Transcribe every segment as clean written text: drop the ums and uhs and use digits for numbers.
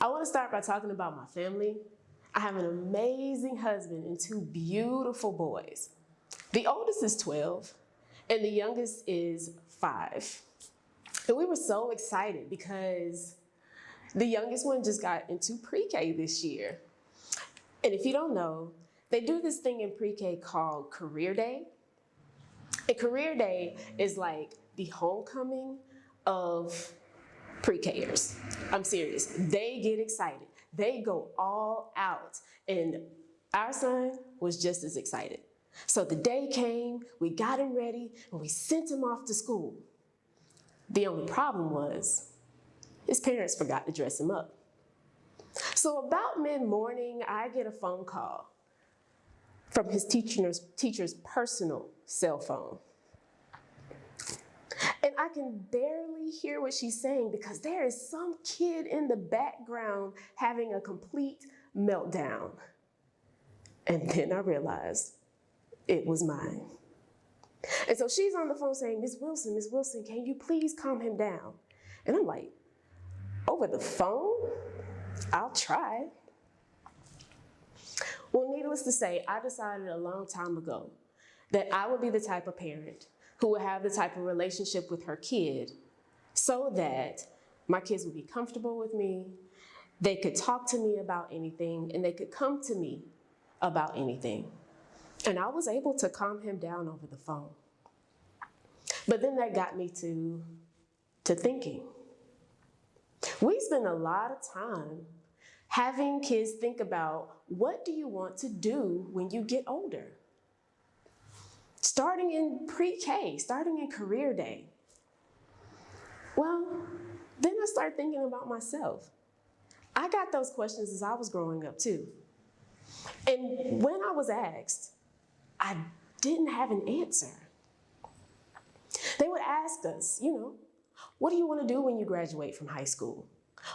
I want to start by talking about my family. I have an amazing husband and two beautiful boys. The oldest is 12 and the youngest is 5. And we were so excited because the youngest one just got into pre-K this year. And if you don't know, they do this thing in pre-K called Career Day. And Career Day is like the homecoming of pre-Kers. I'm serious. They get excited. They go all out. And our son was just as excited. So the day came, we got him ready, and we sent him off to school. The only problem was his parents forgot to dress him up. So about mid-morning, I get a phone call from his teacher's personal cell phone. And I can barely hear what she's saying because there is some kid in the background having a complete meltdown. And then I realized it was mine. And so she's on the phone saying, Miss Wilson, can you please calm him down? And I'm like, over the phone? I'll try. Well, needless to say, I decided a long time ago that I would be the type of parent who would have the type of relationship with her kid so that my kids would be comfortable with me, they could talk to me about anything, and they could come to me about anything. And I was able to calm him down over the phone. But then that got me to thinking. We spend a lot of time having kids think about, what do you want to do when you get older? Starting in pre-K, starting in Career Day. Well, then I started thinking about myself. I got those questions as I was growing up too. And when I was asked, I didn't have an answer. They would ask us, what do you want to do when you graduate from high school?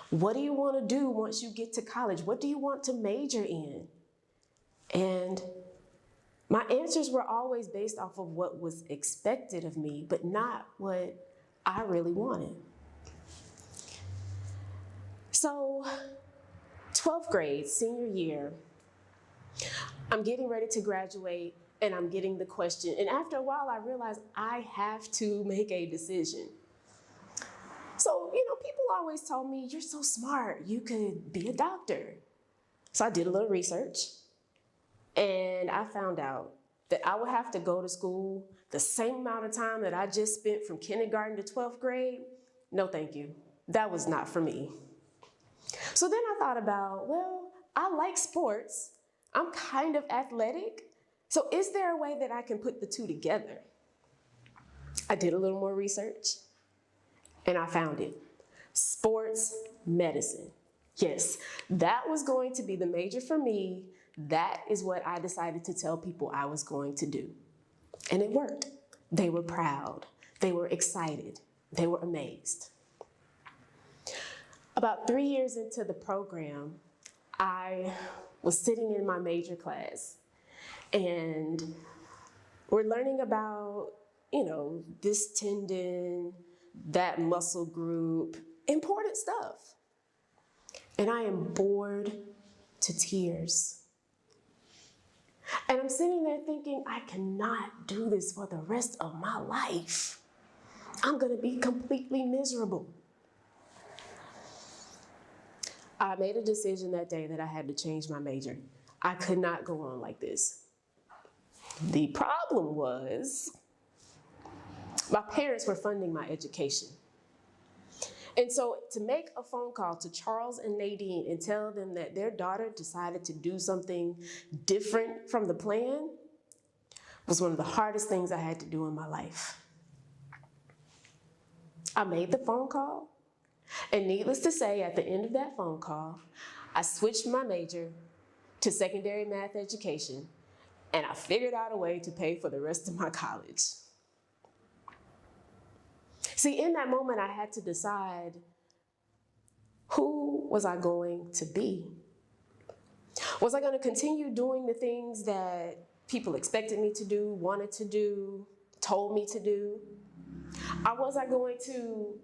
What do you want to do once you get to college? What do you want to major in? And my answers were always based off of what was expected of me, but not what I really wanted. So, 12th grade, senior year, I'm getting ready to graduate and I'm getting the question. And after a while, I realized I have to make a decision. So, people always told me, you're so smart, you could be a doctor. So I did a little research and I found out that I would have to go to school the same amount of time that I just spent from kindergarten to 12th grade. No, thank you. That was not for me. So then I thought about, well, I like sports. I'm kind of athletic. So is there a way that I can put the two together? I did a little more research and I found it. Sports medicine. Yes, that was going to be the major for me. That is what I decided to tell people I was going to do. And it worked. They were proud. They were excited. They were amazed. About 3 years into the program, I was sitting in my major class and we're learning about, this tendon, that muscle group, important stuff. And I am bored to tears. And I'm sitting there thinking, I cannot do this for the rest of my life. I'm going to be completely miserable. I made a decision that day that I had to change my major. I could not go on like this. The problem was, my parents were funding my education. And so to make a phone call to Charles and Nadine and tell them that their daughter decided to do something different from the plan was one of the hardest things I had to do in my life. I made the phone call, and needless to say, at the end of that phone call, I switched my major to secondary math education, and I figured out a way to pay for the rest of my college. See, in that moment, I had to decide, who was I going to be? Was I going to continue doing the things that people expected me to do, wanted to do, told me to do? Or was I going to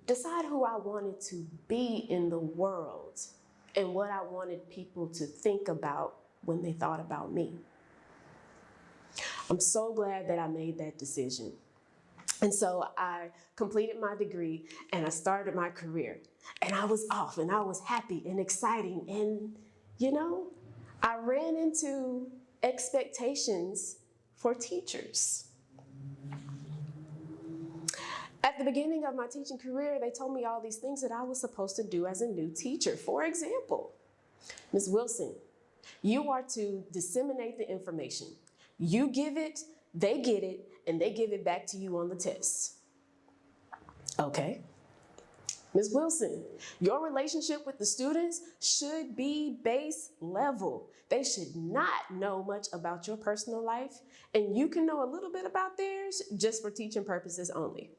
decide who I wanted to be in the world and what I wanted people to think about when they thought about me. I'm so glad that I made that decision. And so I completed my degree and I started my career. And I was off and I was happy and exciting. And, I ran into expectations for teachers. At the beginning of my teaching career, they told me all these things that I was supposed to do as a new teacher. For example, Ms. Wilson, you are to disseminate the information. You give it, they get it, and they give it back to you on the test. Okay. Ms. Wilson, your relationship with the students should be base level. They should not know much about your personal life, and you can know a little bit about theirs just for teaching purposes only.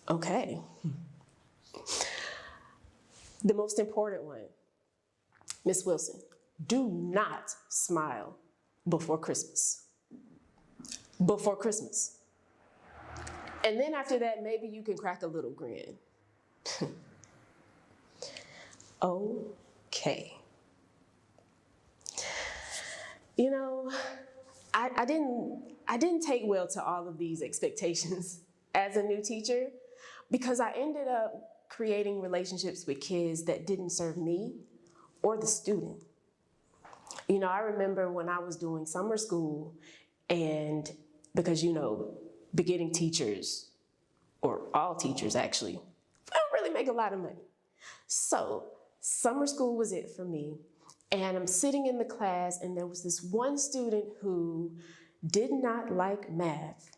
Okay. The most important one, Ms. Wilson, do not smile before Christmas. Before Christmas. And then after that, maybe you can crack a little grin. Okay. I didn't take well to all of these expectations as a new teacher because I ended up creating relationships with kids that didn't serve me or the student. I remember when I was doing summer school, and because, beginning teachers, or all teachers actually, don't really make a lot of money. So summer school was it for me. And I'm sitting in the class and there was this one student who did not like math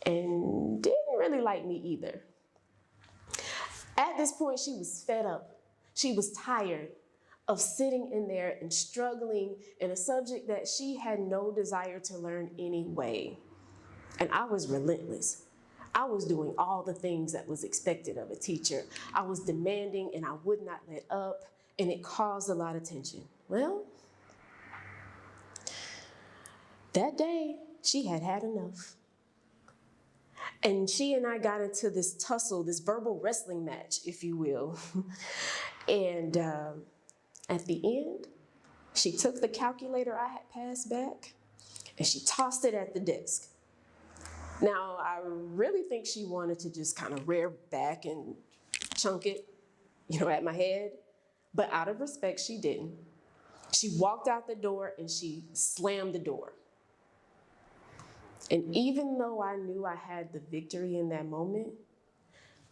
and didn't really like me either. At this point, she was fed up. She was tired of sitting in there and struggling in a subject that she had no desire to learn anyway. And I was relentless. I was doing all the things that was expected of a teacher. I was demanding and I would not let up, and it caused a lot of tension. Well, that day, she had had enough. And she and I got into this tussle, this verbal wrestling match, if you will. And at the end, she took the calculator I had passed back and she tossed it at the desk. Now, I really think she wanted to just kind of rear back and chunk it, at my head. But out of respect, she didn't. She walked out the door and she slammed the door. And even though I knew I had the victory in that moment,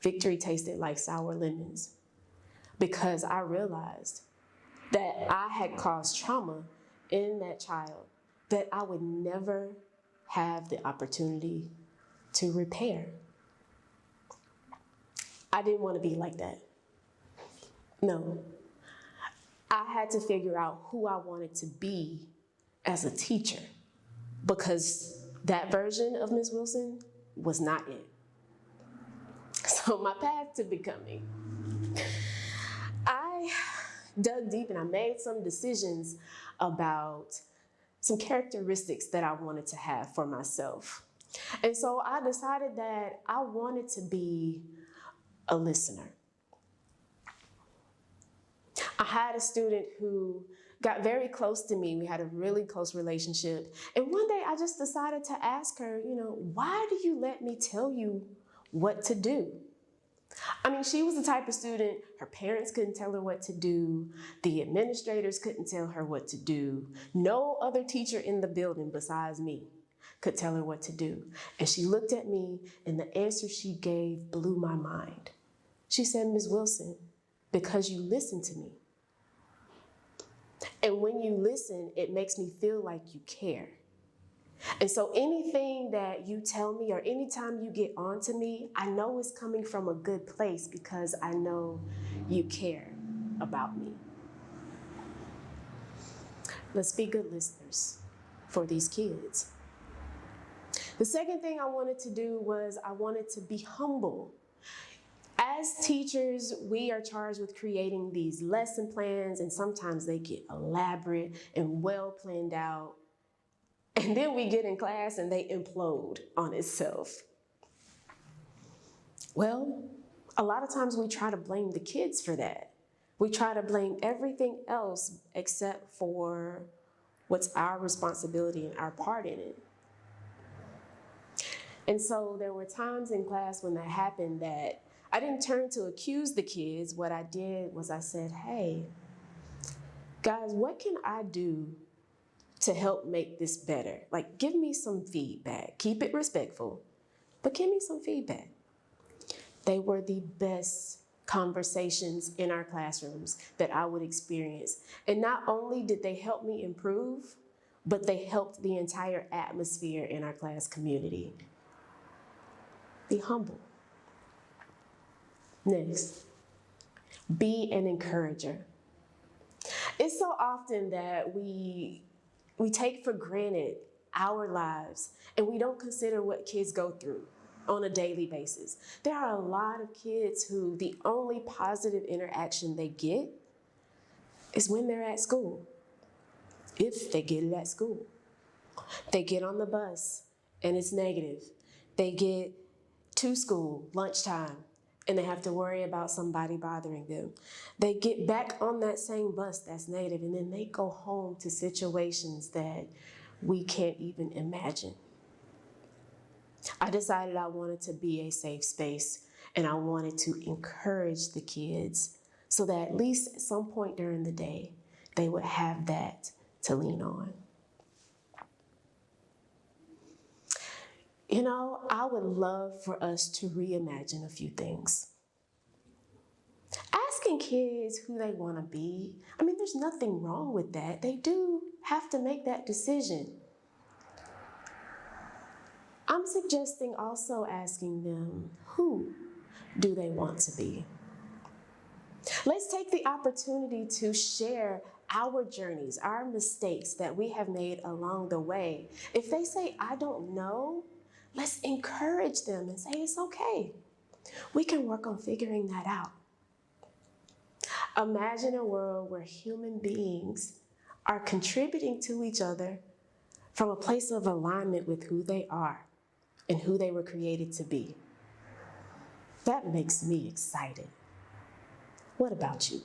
victory tasted like sour lemons because I realized that I had caused trauma in that child that I would never have the opportunity to repair. I didn't want to be like that. No. I had to figure out who I wanted to be as a teacher because that version of Ms. Wilson was not it. So my path to becoming, I dug deep and I made some decisions about some characteristics that I wanted to have for myself. And so I decided that I wanted to be a listener. I had a student who got very close to me. We had a really close relationship. And one day I just decided to ask her, why do you let me tell you what to do? I mean, she was the type of student, her parents couldn't tell her what to do. The administrators couldn't tell her what to do. No other teacher in the building besides me could tell her what to do. And she looked at me and the answer she gave blew my mind. She said, Ms. Wilson, because you listen to me. And when you listen, it makes me feel like you care. And so anything that you tell me or anytime you get on to me, I know it's coming from a good place because I know you care about me. Let's be good listeners for these kids. The second thing I wanted to do was I wanted to be humble. As teachers, we are charged with creating these lesson plans, and sometimes they get elaborate and well planned out. And then we get in class and they implode on itself. Well, A lot of times we try to blame the kids for that. We try to blame everything else except for what's our responsibility and our part in it. And so there were times in class when that happened that I didn't turn to accuse the kids. What I did was I said, hey, guys, what can I do to help make this better? Like, give me some feedback. Keep it respectful, but give me some feedback. They were the best conversations in our classrooms that I would experience. And not only did they help me improve, but they helped the entire atmosphere in our class community. Be humble. Next, be an encourager. It's so often that we take for granted our lives and we don't consider what kids go through on a daily basis. There are a lot of kids who the only positive interaction they get is when they're at school, if they get it at school. They get on the bus and it's negative. They get to school, lunchtime, and they have to worry about somebody bothering them. They get back on that same bus that's negative, and then they go home to situations that we can't even imagine. I decided I wanted to be a safe space, and I wanted to encourage the kids so that at least at some point during the day, they would have that to lean on. You know, I would love for us to reimagine a few things. Asking kids who they want to be, I mean, there's nothing wrong with that. They do have to make that decision. I'm suggesting also asking them, who do they want to be? Let's take the opportunity to share our journeys, our mistakes that we have made along the way. If they say, I don't know, let's encourage them and say, it's okay. We can work on figuring that out. Imagine a world where human beings are contributing to each other from a place of alignment with who they are and who they were created to be. That makes me excited. What about you?